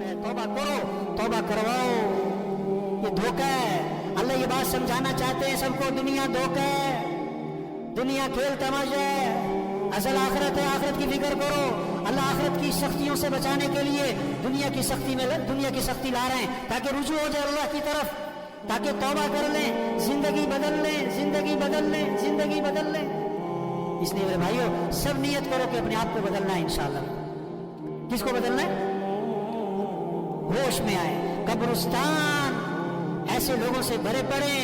है, तौबा करो, तौबा करवाओ। ये धोखा है। अल्लाह ये बात समझाना चाहते हैं सबको, दुनिया धोखा है, दुनिया खेल तमाशा है, असल आखिरत है। आखिरत की फिक्र करो। अल्लाह आखिरत की सख्तियों से बचाने के लिए दुनिया की सख्ती ला रहे हैं, ताकि रुजू हो जाए अल्लाह की तरफ, ताकि तौबा कर लें, जिंदगी बदल लें, जिंदगी बदल लें, जिंदगी बदल लें। इसलिए मेरे भाइयों, सब नियत करो कि अपने आप को बदलना है इंशाअल्लाह। किसको बदलना है? होश में आए। कब्रिस्तान ऐसे लोगों से भरे पड़े,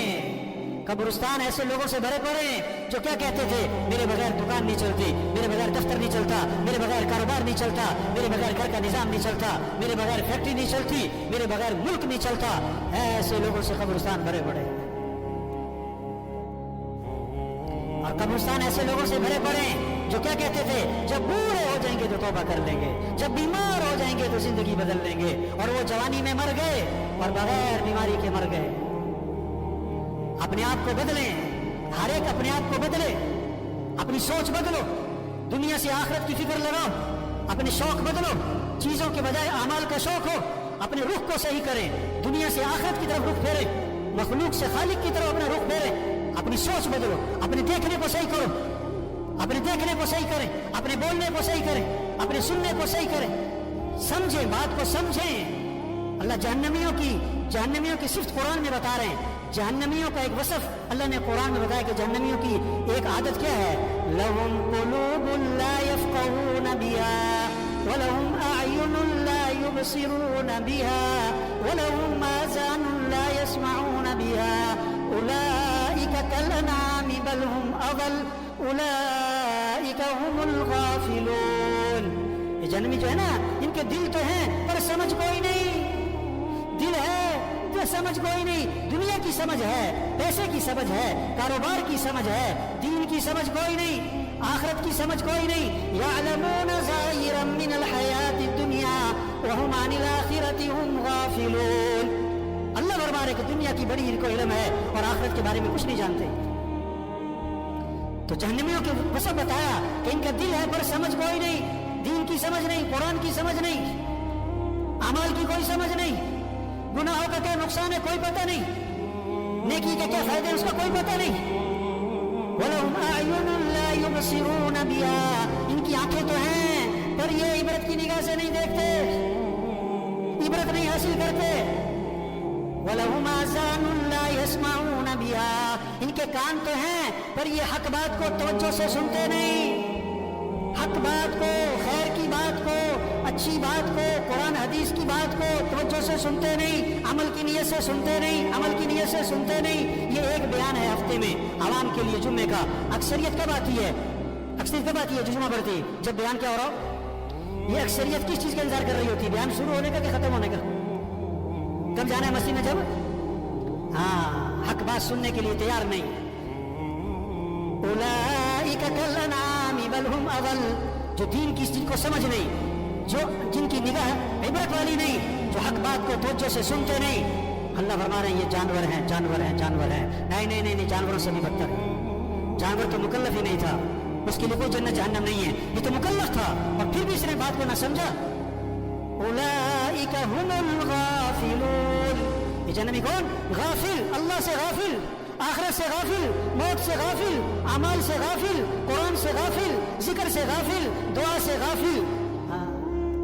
कब्रिस्तान ऐसे लोगों से भरे पड़े जो क्या कहते थे, मेरे बगैर दुकान नहीं चलती, मेरे बगैर दफ्तर नहीं चलता, मेरे बगैर कारोबार नहीं चलता, मेरे बगैर घर का निजाम नहीं चलता, मेरे बगैर फैक्ट्री नहीं चलती, मेरे बगैर मुल्क नहीं चलता। ऐसे लोगों से कब्रिस्तान भरे पड़े। और कब्रिस्तान ऐसे लोगों से भरे पड़े जो क्या कहते थे, जब बूढ़े हो जाएंगे तो तौबा कर लेंगे, जब बीमार हो जाएंगे तो जिंदगी बदल लेंगे। और वो जवानी में मर गए और बगैर बीमारी के मर गए। अपने आप को बदलें, हर एक अपने आप को बदले, अपनी सोच बदलो, दुनिया से आखिरत की फिक्र लगाओ, अपने शौक बदलो, चीजों के बजाय अमाल का शौक हो, अपने रुख को सही करें, दुनिया से आखिरत की तरफ रुख फेरें, मखलूक से खालिक की तरफ अपना रुख फेरें, अपनी सोच बदलो, अपने देखने को सही करो, अपने देखने को सही करें, अपने बोलने को सही करें, अपने सुनने को सही करें, समझें, बात को समझें। अल्लाह जहन्नमियों की सिर्फ कुरान में बता रहे हैं। जहन्नमियों का एक वसफ अल्लाह ने कुरान में बताया कि जहन्नमियों की एक आदत क्या है, लहुम कुलूबुन ला यफ़क़हून बिहा व लहुम अअयुनुन ला युबसिरून बिहा व लहुम आज़ानुन ला यस्मऊन बिहा उलाइका कल अनामी बल हुम अज़ल उलाइका हुमुल गाफिलून। ये जहन्नमी जो है ना, इनके दिल तो हैं पर समझ कोई नहीं, दिल है तो समझ कोई नहीं। दुनिया की समझ है, पैसे की समझ है, कारोबार की समझ है, दीन की समझ कोई नहीं, आखिरत की समझ कोई नहीं। यअलमून ज़ाहिरम मिनल हयाति दुनिया व हुम अनिल आखिरति हुम गाफिलून। अल्लाह फरमा रहे कि दुनिया की बड़ी इनको इल्म है और आखिरत के बारे में कुछ नहीं जानते। तो जहन्नमियों के वसफ बताया कि इनका दिल है पर समझ कोई नहीं, दीन की समझ नहीं, कुरान की समझ नहीं, अमाल की कोई समझ नहीं, गुनाहों का क्या नुकसान है कोई पता नहीं, नेकी के क्या फायदे उसका कोई पता नहीं। वलहुम अअयुनुन ला युबसिरून बिहा, इनकी आंखें तो हैं पर ये इबरत की निगाह से नहीं देखते, इबरत नहीं हासिल करते। वलहुम आज़ानुन ला यस्मऊन बिहा, इनके कान तो हैं पर ये हक बात को तवज्जो से सुनते नहीं, हक बात को, खैर की बात को, अच्छी बात को, कुरान हदीस की बात को तवज्जो से सुनते नहीं, अमल की नियत से सुनते नहीं, अमल की नियत से सुनते नहीं। ये एक बयान है हफ्ते में आवाम के लिए जुम्मे का। अक्सरियत कब आती है? अक्सरियत कब आती है जो जुम्मा पढ़ती है? जब बयान क्या हो रहा हो। ये अक्सरियत किस चीज का इंतजार कर रही होती है? बयान शुरू होने का कि खत्म होने का? कब जाना है मस्जिद में? जब हाँ हक बात सुनने के लिए तैयार नहीं। उलाइका कल अनामी बल हुम अज़ल, जो दीन की चीज को समझ नहीं, जो जिनकी निगाह इबरत वाली नहीं, जो हक बात को तवज्जो से सुनते नहीं, अल्लाह फरमा रहे हैं ये जानवर हैं, जानवर हैं, जानवर हैं। नहीं नहीं नहीं, नहीं जानवरों से भी बदतर है। जानवर तो मुकल्लफ ही नहीं था, उसके लिए कोई जन्नत जहन्नम नहीं है, ये तो मुकल्लफ था और फिर भी इसने बात को ना समझा। उलाइका हुमुल गाफिलून, ये जन्नती कौन? गाफिल, अल्लाह से गाफिल, आखिरत से गाफिल, मौत से गाफिल, अमाल से गाफिल, कुरान से गाफिल, जिक्र से गाफिल, दुआ से गाफिल।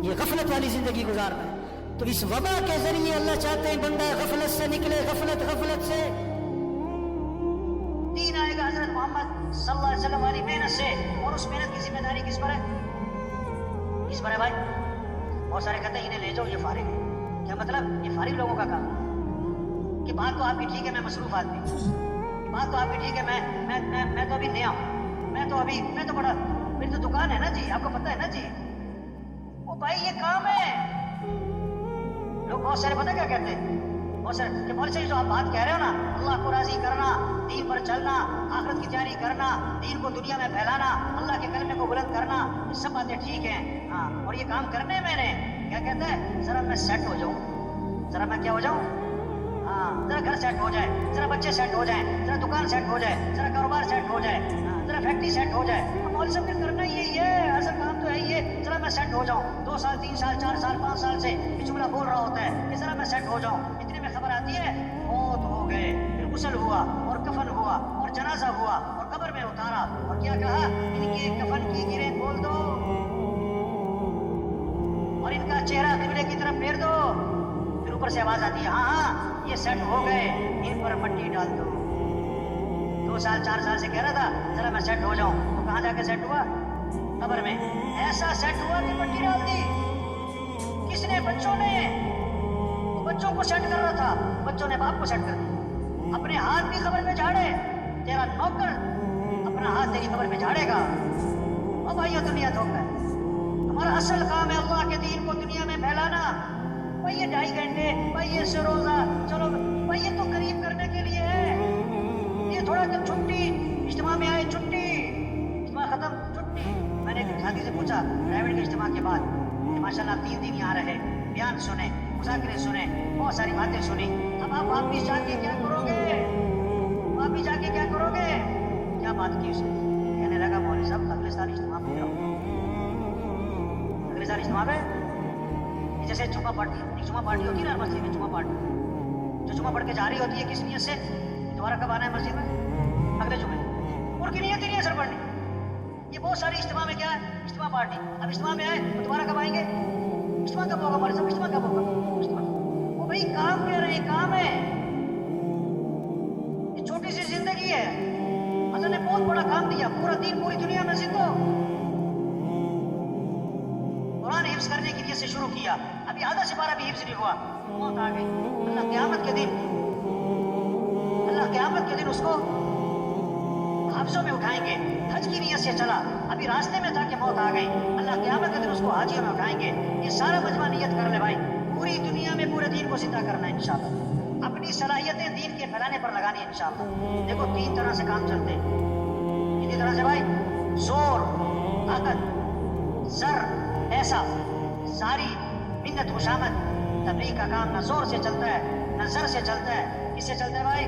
ये गफलत वाली जिंदगी गुजार रहा है। तो इस वबा के जरिए अल्लाह चाहते हैं बंदा गफलत से निकले, गफलत से। दीन आएगा हजरत मोहम्मद सल्लल्लाहु अलैहि वसल्लम वाली मेहनत से, और उस मेहनत की जिम्मेदारी किस पर है? किस पर है भाई? बहुत सारे कहते हैं इन्हें ले जाओ, ये फारिग है। क्या मतलब? ये फारिग लोगों का काम कि बात तो आपकी ठीक है, मैं मसरूफ आदमी, बात तो आपकी ठीक है, मैं तो अभी नया हूँ, मैं तो बड़ा, मेरी तो दुकान है ना जी, आपको पता है ना जी। ओ भाई ये काम है। लोग बहुत सारे पता क्या कहते हैं, बहुत सारे कि बहुत सारी जो आप बात कह रहे हो ना, अल्लाह को राजी करना, दीन पर चलना, आखिरत की तैयारी करना, दीन को दुनिया में फैलाना, अल्लाह के कलमे को बुलंद करना, ये सब बातें ठीक हैं। हाँ, और ये काम करने मैंने क्या कहता है, जरा मैं सेट हो जाऊँ, जरा मैं क्या हो जाऊँ, हाँ जरा घर सेट हो जाए, जरा बच्चे सेट हो जाए, जरा दुकान सेट हो जाए, जरा कारोबार सेट हो जाए, जरा फैक्ट्री सेट हो जाए। मौलवी साहब ने करना यही है, असल काम तो है ये, जरा میں سیٹ ہو جاؤں. 2 سال 3 سال 4 سال 5 سال سے یہ جملہ بول رہا ہوتا ہے کہ ذرا میں سیٹ ہو جاؤں. اتنے میں خبر آتی ہے موت ہو گئے. پھر غسل ہوا اور کفن ہوا اور جنازہ ہوا اور قبر میں اتارا اور کیا کہا ان کے کفن کی گریں کھول دو اور ان کا چہرہ قبلے کی طرف پھیر دو. پھر اوپر سے آواز آتی ہے ہاں ہاں یہ سیٹ ہو گئے, ان پر مٹی ڈال دو. 2 سال 4 سال سے کہہ رہا تھا ذرا میں سیٹ ہو جاؤں, تو کہاں جا کے سیٹ ہوا؟ قبر میں. ایسا سیٹ ہوا کہ مٹی ڈال دی. کس نے؟ بچوں نے. بچوں کو سیٹ کر رہا تھا, بچوں نے باپ کو سیٹ کر دیا. اپنے ہاتھ بھی قبر میں جھاڑے. تیرا نوکر اپنا ہاتھ تیری قبر میں جھاڑے گا. اور بھائیو دنیا دھوکہ ہے. ہمارا اصل کام ہے اللہ کے دین کو دنیا میں پھیلانا. بھائی یہ 2.5 گھنٹے, بھائی یہ سے روزہ, چلو بھائی یہ تو قریب کرنے کے لیے ہے. یہ تھوڑا کہ چھٹی اجتماع میں آئے, چھٹی اجتماع ختم, چھٹی. میں نے ایک ساتھی سے پوچھا پرائیویٹ کے اجتماع کے بعد کہ ماشاء اللہ آپ 3 دن یہاں رہے, بیان سنے, مذاکرے سنے, بہت ساری باتیں سنی, اب آپ واپس جا کے کیا کرو گے؟ واپس جا کے کیا کرو گے؟ کیا بات کی اس نے؟ کہنے لگا مولوی صاحب اگلے سال اجتماع پہ جاؤ. اگلے سال اجتماع پہ جیسے جمعہ پارٹی ہوتی ہے نا مسجد میں, جمعہ پارٹی جو جمعہ پڑھ کے جا رہی ہوتی ہے کس نیت سے؟ دوبارہ کب آنا ہے مسجد میں؟ اگلے جمعے. اور کی نیت ہی نہیں ہے سر پڑھنے. یہ بہت ساری اجتماع میں کیا ہے؟ اجتماع پارٹی. اب اجتماع میں آئے تو دوبارہ کب آئیں گے؟ اجتماع کب ہوگا ہمارے سب؟ اجتماع کب ہوگا؟ وہ بھائی کام کہہ رہے ہیں, کام ہے. یہ چھوٹی سی زندگی ہے, اللہ نے بہت بڑا کام دیا. پورا دین پوری دنیا میں زندہ. قرآن حفظ کرنے کی نیت سے شروع کیا, ابھی آدھا سپارہ بھی حفظ نہیں ہوا, موت آ گئی. اللہ قیامت کے دن اس کو حافظوں میں اٹھائیں گے. حج کی نیت سے چلا, ابھی راستے میں تھا کہ موت آ گئی. اللہ قیامت کے دن اس کو حاجیوں میں اٹھائیں گے. یہ سارا مجمع نیت کر لے بھائی, پوری دنیا میں پورے دین کو زندہ کرنا ہے انشاءاللہ. اپنی صلاحیتیں دین کے پھیلانے پر لگانی ہے انشاءاللہ. دیکھو 3 طرح سے کام چلتے ہیں. کتنی طرح سے بھائی؟ زور, طاقت, زر, ایسا, ساری, منت, خوشامد. تبلیغ کا کام نہ زور سے چلتا ہے نہ زر سے چلتا ہے. کس سے چلتا ہے بھائی؟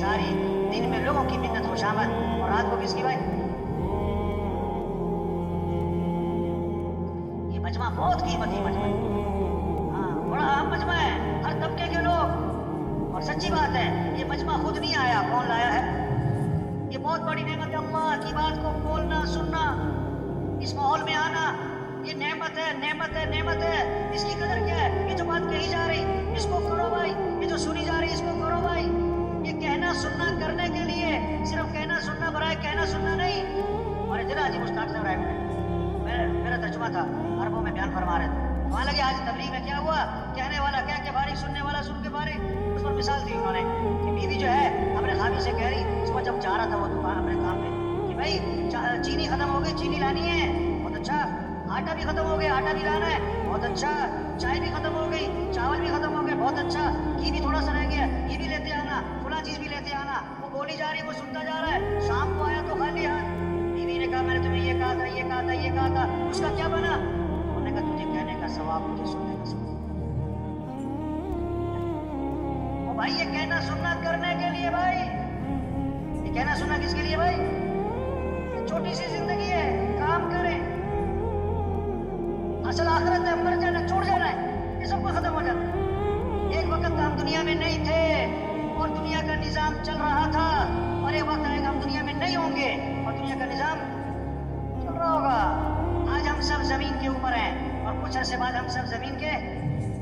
ساری دن میں لوگوں کی منت خوشامد, اور رات کو کس کی بھائی؟ یہ مجمع بہت قیمتی مجمع ہے. ہاں بڑا اہم مجمع ہے, ہر طبقے کے لوگ. اور سچی بات ہے یہ مجمع خود نہیں آیا, کون لایا ہے؟ یہ بہت بڑی نعمت ہے. اللہ کی بات کو بولنا, سننا, اس ماحول میں آنا, یہ نعمت ہے, نعمت ہے, نعمت ہے. اس کی قدر کیا ہے؟ یہ جو بات کہی جا رہی اس کو کرو بھائی, یہ جو سنی جا رہی اس کو کرو بھائی. یہ کہنا سننا کرنے کے لیے, صرف کہنا سننا برائے کہنا سننا نہیں. ہمارے ضلع حاجی مشتاق صاحب رائے میرا ترجمہ تھا, عربوں میں بیان فرما رہے تھے. وہاں لگے آج تبلیغ میں کیا ہوا, کہنے والا کہہ کے فارغ, سننے والا سن کے فارغ. اس پر مثال دی انہوں نے کہ بیوی جو ہے اپنے خاوند سے کہہ رہی, اس کو جب جا رہا تھا وہ دکان اپنے کام پہ, کہ بھائی چینی ختم ہو گئی, چینی لانی ہے. بہت اچھا. آٹا بھی ختم ہو گیا, آٹا بھی لانا ہے. بہت اچھا. چائے بھی ختم ہو گئی, چاول بھی ختم ہو گئے. بہت اچھا. گھی بھی تھوڑا سا رہ گیا, یہ بھی لیتے آنا, فلاں چیز بھی لیتے آنا. وہ بولی جا رہی ہے, وہ سنتا جا رہا ہے. شام کو آیا تو خالی ہاتھ. بیوی نے کہا میں نے تمہیں یہ کہا تھا, یہ کہا تھا, یہ کہا تھا. اس کا کیا بنا؟ انہوں نے کہا تجھے کہنے کا ثواب, مجھے سننے کا ثواب. وہ بھائی یہ کہنا سننا کرنے کے لیے بھائی, یہ کہنا سننا کس کے لیے بھائی؟ یہ چھوٹی سی زندگی ہے, کام کریں. اصل آخرت ہے, مر جانا, چھوڑ جانا ہے, یہ سب کو ختم ہو جانا ہے. ایک وقت ہم دنیا میں نہیں تھے اور دنیا کا نظام چل رہا تھا, اور ایک وقت آئے گا ہم دنیا میں نہیں ہوں گے اور دنیا کا نظام چل رہا ہوگا. آج ہم سب زمین کے اوپر ہیں اور کچھ عرصے بعد ہم سب زمین کے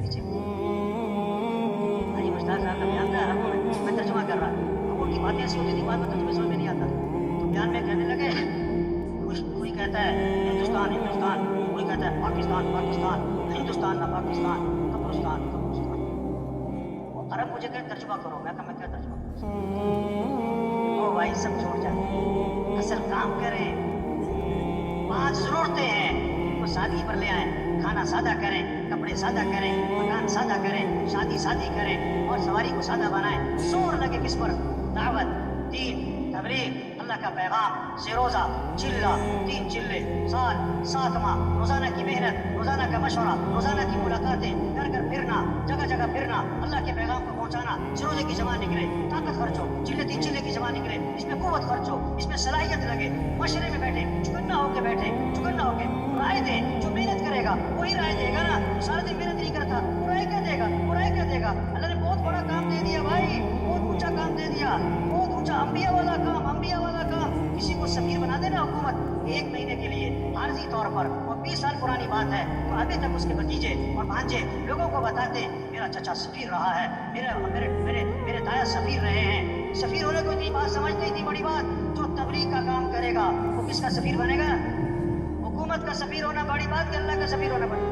نیچے. حاجی مشتاق صاحب کا بیان تھا عربوں میں ترجمہ کر رہا, ان کی باتیں ایسی ہوتی تھی, بات ترجمے سمجھ میں نہیں آتا. تو بیان میں کہنے لگے, کوئی کہتا ہے ہندوستان ہندوستان, کوئی کہتا ہے پاکستان پاکستان, ہندوستان نہ پاکستان, قبرستان قبرستان. وہ عرب مجھے کہ ترجمہ کرو, میں کہا میں کیا ترجمہ کروں؟ او بھائی سب چھوڑ جائیں, اصل کام کریں. 5 ضرورتیں ہیں, وہ سادگی پر لے آئیں. کھانا سادہ کریں, کپڑے سادہ کریں, مکان سادہ کریں, شادی سادی کریں, اور سواری کو سادہ بنائیں. زور لگے کس پر؟ دعوت, دین, تبلیغ, अल्लाह का पैगाम से रोज़ा चिल्ला 3 चिल्ले साल 7 माह रोज़ाना की मेहनत रोज़ाना का मशवरा रोज़ाना की मुलाकातें घर घर फिरना जगह जगह फिरना अल्लाह के पैगाम को पहुँचाना रोज़े की जमा निकले ताकत खर्चो चिल्ले 3 चिल्ले की जमा निकले इसमें कुव्वत खर्चो इसमें सलाहियत लगे मशरे में बैठे चुकन्ना होके बैठे चुकन्ना होके राय दे जो मेहनत करेगा वही राय देगा ना सारा दिन मेहनत नहीं करता वो राय क्या देगा वो राय क्या देगा अल्लाह ने बहुत बड़ा काम दे दिया भाई बहुत ऊंचा काम दे दिया बहुत ऊंचा अंबिया वाला काम किसी को सफीर बना देना हुकूमत 1 महीने के लिए आर्जी तौर पर और 20 साल पुरानी बात है तो अभी तक उसके भतीजे और भांजे लोगों को बताते मेरा चचा सफीर रहा है मेरे ताया सफीर रहे हैं सफीर होने को इतनी बात समझते इतनी बड़ी बात जो तबलीग का काम करेगा वो किसका सफीर बनेगा हुकूमत का सफीर होना बड़ी बात कि अल्लाह का सफीर होना बड़ी